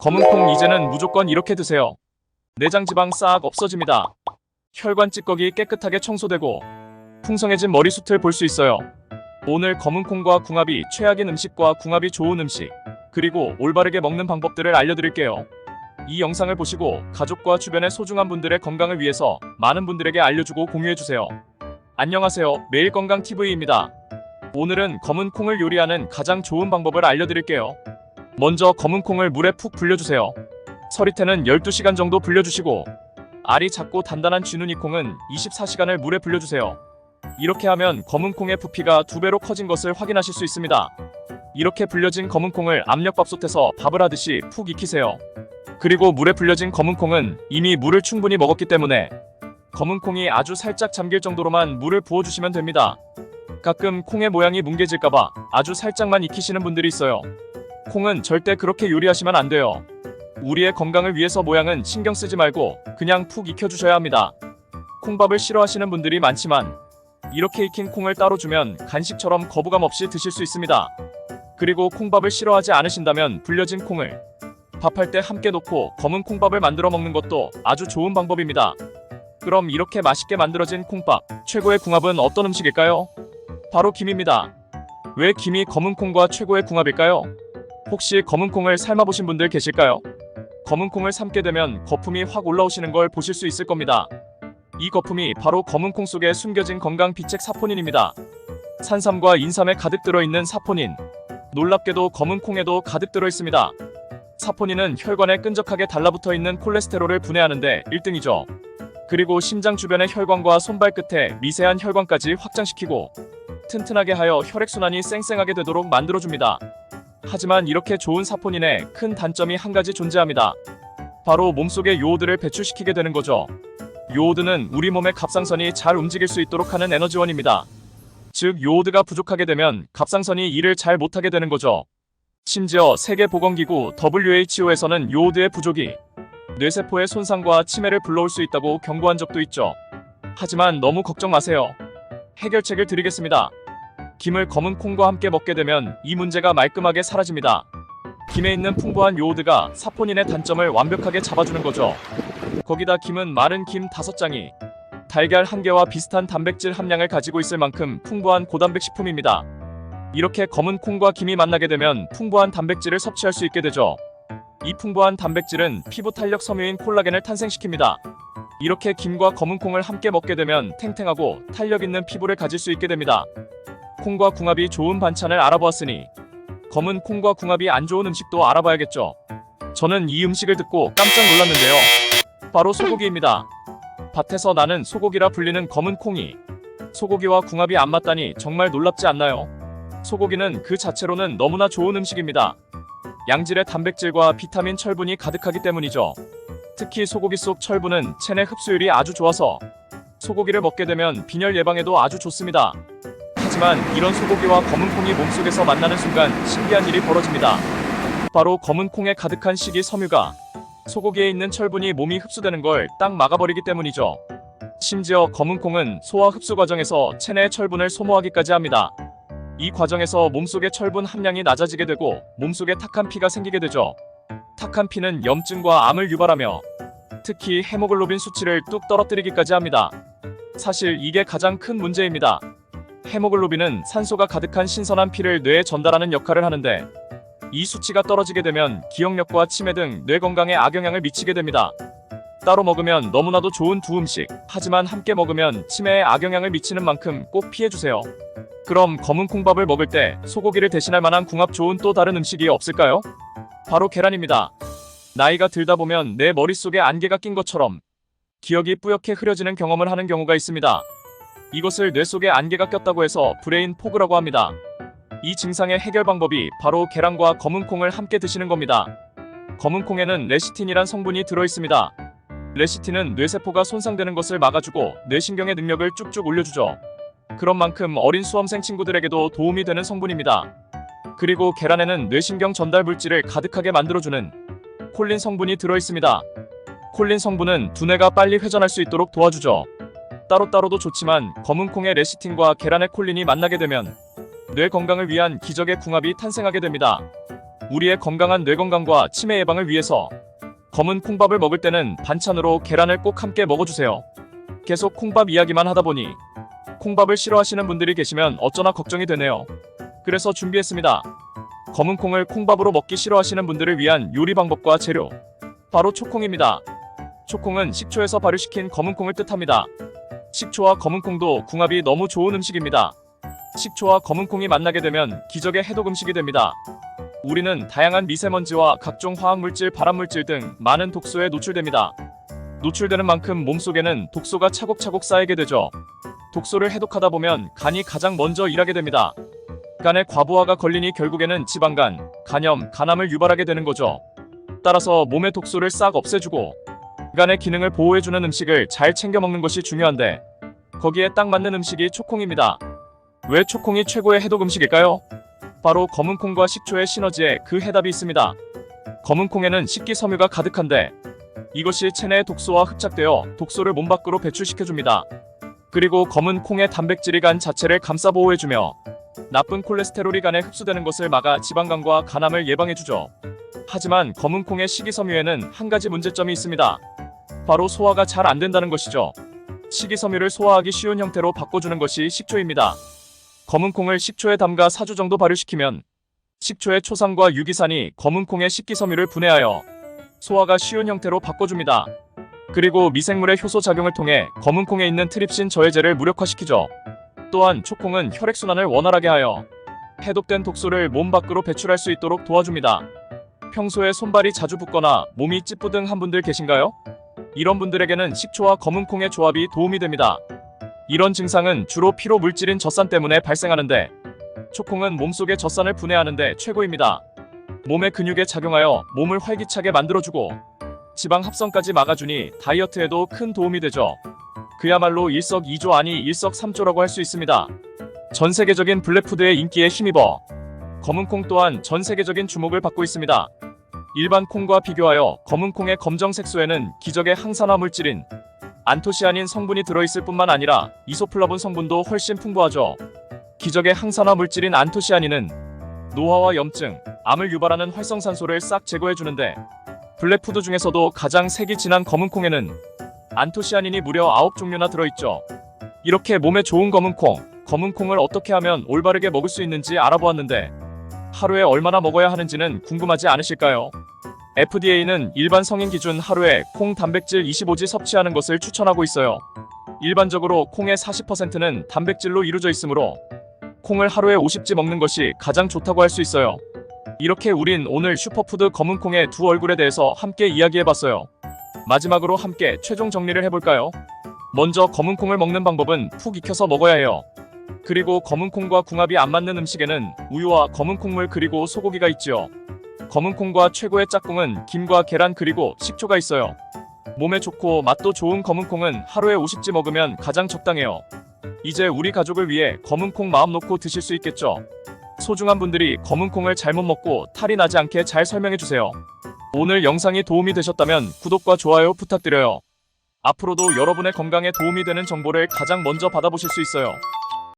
검은 콩 이제는 무조건 이렇게 드세요. 내장 지방 싹 없어집니다. 혈관 찌꺼기 깨끗하게 청소되고 풍성해진 머리숱을 볼 수 있어요. 오늘 검은 콩과 궁합이 최악인 음식과 궁합이 좋은 음식, 그리고 올바르게 먹는 방법들을 알려드릴게요. 이 영상을 보시고 가족과 주변의 소중한 분들의 건강을 위해서 많은 분들에게 알려주고 공유해주세요. 안녕하세요. 매일건강TV입니다. 오늘은 검은 콩을 요리하는 가장 좋은 방법을 알려드릴게요. 먼저 검은 콩을 물에 푹 불려주세요. 서리태는 12시간 정도 불려주시고 알이 작고 단단한 쥐눈이 콩은 24시간을 물에 불려주세요. 이렇게 하면 검은 콩의 부피가 2배로 커진 것을 확인하실 수 있습니다. 이렇게 불려진 검은 콩을 압력밥솥에서 밥을 하듯이 푹 익히세요. 그리고 물에 불려진 검은 콩은 이미 물을 충분히 먹었기 때문에 검은 콩이 아주 살짝 잠길 정도로만 물을 부어주시면 됩니다. 가끔 콩의 모양이 뭉개질까봐 아주 살짝만 익히시는 분들이 있어요. 콩은 절대 그렇게 요리하시면 안 돼요. 우리의 건강을 위해서 모양은 신경 쓰지 말고 그냥 푹 익혀주셔야 합니다. 콩밥을 싫어하시는 분들이 많지만 이렇게 익힌 콩을 따로 주면 간식처럼 거부감 없이 드실 수 있습니다. 그리고 콩밥을 싫어하지 않으신다면 불려진 콩을 밥할 때 함께 놓고 검은 콩밥을 만들어 먹는 것도 아주 좋은 방법입니다. 그럼 이렇게 맛있게 만들어진 콩밥, 최고의 궁합은 어떤 음식일까요? 바로 김입니다. 왜 김이 검은 콩과 최고의 궁합일까요? 혹시 검은 콩을 삶아보신 분들 계실까요? 검은 콩을 삶게 되면 거품이 확 올라오시는 걸 보실 수 있을 겁니다. 이 거품이 바로 검은 콩 속에 숨겨진 건강 비책 사포닌입니다. 산삼과 인삼에 가득 들어있는 사포닌. 놀랍게도 검은 콩에도 가득 들어있습니다. 사포닌은 혈관에 끈적하게 달라붙어 있는 콜레스테롤을 분해하는데 1등이죠. 그리고 심장 주변의 혈관과 손발 끝에 미세한 혈관까지 확장시키고 튼튼하게 하여 혈액순환이 쌩쌩하게 되도록 만들어줍니다. 하지만 이렇게 좋은 사포닌에 큰 단점이 한 가지 존재합니다. 바로 몸속의 요오드를 배출시키게 되는 거죠. 요오드는 우리 몸의 갑상선이 잘 움직일 수 있도록 하는 에너지원입니다. 즉 요오드가 부족하게 되면 갑상선이 일을 잘 못하게 되는 거죠. 심지어 세계보건기구 WHO에서는 요오드의 부족이 뇌세포의 손상과 치매를 불러올 수 있다고 경고한 적도 있죠. 하지만 너무 걱정 마세요. 해결책을 드리겠습니다. 김을 검은 콩과 함께 먹게 되면 이 문제가 말끔하게 사라집니다. 김에 있는 풍부한 요오드가 사포닌의 단점을 완벽하게 잡아주는 거죠. 거기다 김은 마른 김 5장이 달걀 1개와 비슷한 단백질 함량을 가지고 있을 만큼 풍부한 고단백 식품입니다. 이렇게 검은 콩과 김이 만나게 되면 풍부한 단백질을 섭취할 수 있게 되죠. 이 풍부한 단백질은 피부 탄력 섬유인 콜라겐을 탄생시킵니다. 이렇게 김과 검은 콩을 함께 먹게 되면 탱탱하고 탄력 있는 피부를 가질 수 있게 됩니다. 콩과 궁합이 좋은 반찬을 알아보았으니 검은 콩과 궁합이 안 좋은 음식도 알아봐야겠죠. 저는 이 음식을 듣고 깜짝 놀랐는데요. 바로 소고기입니다. 밭에서 나는 소고기라 불리는 검은 콩이 소고기와 궁합이 안 맞다니 정말 놀랍지 않나요? 소고기는 그 자체로는 너무나 좋은 음식입니다. 양질의 단백질과 비타민 철분이 가득하기 때문이죠. 특히 소고기 속 철분은 체내 흡수율이 아주 좋아서 소고기를 먹게 되면 빈혈 예방에도 아주 좋습니다. 하지만 이런 소고기와 검은 콩이 몸속에서 만나는 순간 신기한 일이 벌어집니다. 바로 검은 콩에 가득한 식이섬유가 소고기에 있는 철분이 몸이 흡수되는 걸 딱 막아버리기 때문이죠. 심지어 검은 콩은 소화 흡수 과정에서 체내의 철분을 소모하기까지 합니다. 이 과정에서 몸속의 철분 함량이 낮아지게 되고 몸속에 탁한 피가 생기게 되죠. 탁한 피는 염증과 암을 유발하며 특히 헤모글로빈 수치를 뚝 떨어뜨리기까지 합니다. 사실 이게 가장 큰 문제입니다. 헤모글로빈은 산소가 가득한 신선한 피를 뇌에 전달하는 역할을 하는데 이 수치가 떨어지게 되면 기억력과 치매 등 뇌 건강에 악영향을 미치게 됩니다. 따로 먹으면 너무나도 좋은 두 음식, 하지만 함께 먹으면 치매에 악영향을 미치는 만큼 꼭 피해주세요. 그럼 검은 콩밥을 먹을 때 소고기를 대신할 만한 궁합 좋은 또 다른 음식이 없을까요? 바로 계란입니다. 나이가 들다 보면 내 머릿속에 안개가 낀 것처럼 기억이 뿌옇게 흐려지는 경험을 하는 경우가 있습니다. 이것을 뇌 속에 안개가 꼈다고 해서 브레인 포그라고 합니다. 이 증상의 해결 방법이 바로 계란과 검은 콩을 함께 드시는 겁니다. 검은 콩에는 레시틴이란 성분이 들어있습니다. 레시틴은 뇌세포가 손상되는 것을 막아주고 뇌신경의 능력을 쭉쭉 올려주죠. 그런 만큼 어린 수험생 친구들에게도 도움이 되는 성분입니다. 그리고 계란에는 뇌신경 전달 물질을 가득하게 만들어주는 콜린 성분이 들어있습니다. 콜린 성분은 두뇌가 빨리 회전할 수 있도록 도와주죠. 따로따로도 좋지만 검은 콩의 레시틴과 계란의 콜린이 만나게 되면 뇌 건강을 위한 기적의 궁합이 탄생하게 됩니다. 우리의 건강한 뇌 건강과 치매 예방을 위해서 검은 콩밥을 먹을 때는 반찬으로 계란을 꼭 함께 먹어주세요. 계속 콩밥 이야기만 하다 보니 콩밥을 싫어하시는 분들이 계시면 어쩌나 걱정이 되네요. 그래서 준비했습니다. 검은 콩을 콩밥으로 먹기 싫어하시는 분들을 위한 요리 방법과 재료. 바로 초콩입니다. 초콩은 식초에서 발효시킨 검은 콩을 뜻합니다. 식초와 검은 콩도 궁합이 너무 좋은 음식입니다. 식초와 검은 콩이 만나게 되면 기적의 해독 음식이 됩니다. 우리는 다양한 미세먼지와 각종 화학물질, 발암물질 등 많은 독소에 노출됩니다. 노출되는 만큼 몸속에는 독소가 차곡차곡 쌓이게 되죠. 독소를 해독하다 보면 간이 가장 먼저 일하게 됩니다. 간에 과부하가 걸리니 결국에는 지방간, 간염, 간암을 유발하게 되는 거죠. 따라서 몸의 독소를 싹 없애주고 간의 기능을 보호해주는 음식을 잘 챙겨 먹는 것이 중요한데 거기에 딱 맞는 음식이 초콩입니다. 왜 초콩이 최고의 해독 음식일까요? 바로 검은 콩과 식초의 시너지에 그 해답이 있습니다. 검은 콩에는 식기섬유가 가득한데 이것이 체내의 독소와 흡착되어 독소를 몸 밖으로 배출시켜줍니다. 그리고 검은 콩의 단백질이 간 자체를 감싸 보호해주며 나쁜 콜레스테롤이 간에 흡수되는 것을 막아 지방간과 간암을 예방해주죠. 하지만 검은 콩의 식이섬유에는 한 가지 문제점이 있습니다. 바로 소화가 잘 안 된다는 것이죠. 식이섬유를 소화하기 쉬운 형태로 바꿔주는 것이 식초입니다. 검은 콩을 식초에 담가 4주 정도 발효시키면 식초의 초산과 유기산이 검은 콩의 식기섬유를 분해하여 소화가 쉬운 형태로 바꿔줍니다. 그리고 미생물의 효소 작용을 통해 검은 콩에 있는 트립신 저해제를 무력화시키죠. 또한 초콩은 혈액순환을 원활하게 하여 해독된 독소를 몸 밖으로 배출할 수 있도록 도와줍니다. 평소에 손발이 자주 붓거나 몸이 찌뿌둥한 분들 계신가요? 이런 분들에게는 식초와 검은 콩의 조합이 도움이 됩니다. 이런 증상은 주로 피로 물질인 젖산 때문에 발생하는데 초콩은 몸속의 젖산을 분해하는데 최고입니다. 몸의 근육에 작용하여 몸을 활기차게 만들어주고 지방 합성까지 막아주니 다이어트에도 큰 도움이 되죠. 그야말로 일석이조 아니 일석삼조라고 할 수 있습니다. 전 세계적인 블랙푸드의 인기에 힘입어 검은 콩 또한 전 세계적인 주목을 받고 있습니다. 일반 콩과 비교하여 검은 콩의 검정 색소에는 기적의 항산화 물질인 안토시아닌 성분이 들어있을 뿐만 아니라 이소플라본 성분도 훨씬 풍부하죠. 기적의 항산화 물질인 안토시아닌은 노화와 염증, 암을 유발하는 활성산소를 싹 제거해주는데 블랙푸드 중에서도 가장 색이 진한 검은 콩에는 안토시아닌이 무려 9종류나 들어있죠. 이렇게 몸에 좋은 검은 콩을 어떻게 하면 올바르게 먹을 수 있는지 알아보았는데 하루에 얼마나 먹어야 하는지는 궁금하지 않으실까요? FDA는 일반 성인 기준 하루에 콩 단백질 25지 섭취하는 것을 추천하고 있어요. 일반적으로 콩의 40%는 단백질로 이루어져 있으므로 콩을 하루에 50지 먹는 것이 가장 좋다고 할 수 있어요. 이렇게 우린 오늘 슈퍼푸드 검은 콩의 두 얼굴에 대해서 함께 이야기해봤어요. 마지막으로 함께 최종 정리를 해볼까요? 먼저 검은 콩을 먹는 방법은 푹 익혀서 먹어야 해요. 그리고 검은 콩과 궁합이 안 맞는 음식에는 우유와 검은 콩물 그리고 소고기가 있지요. 검은 콩과 최고의 짝꿍은 김과 계란 그리고 식초가 있어요. 몸에 좋고 맛도 좋은 검은 콩은 하루에 50지 먹으면 가장 적당해요. 이제 우리 가족을 위해 검은 콩 마음 놓고 드실 수 있겠죠? 소중한 분들이 검은 콩을 잘못 먹고 탈이 나지 않게 잘 설명해주세요. 오늘 영상이 도움이 되셨다면 구독과 좋아요 부탁드려요. 앞으로도 여러분의 건강에 도움이 되는 정보를 가장 먼저 받아보실 수 있어요.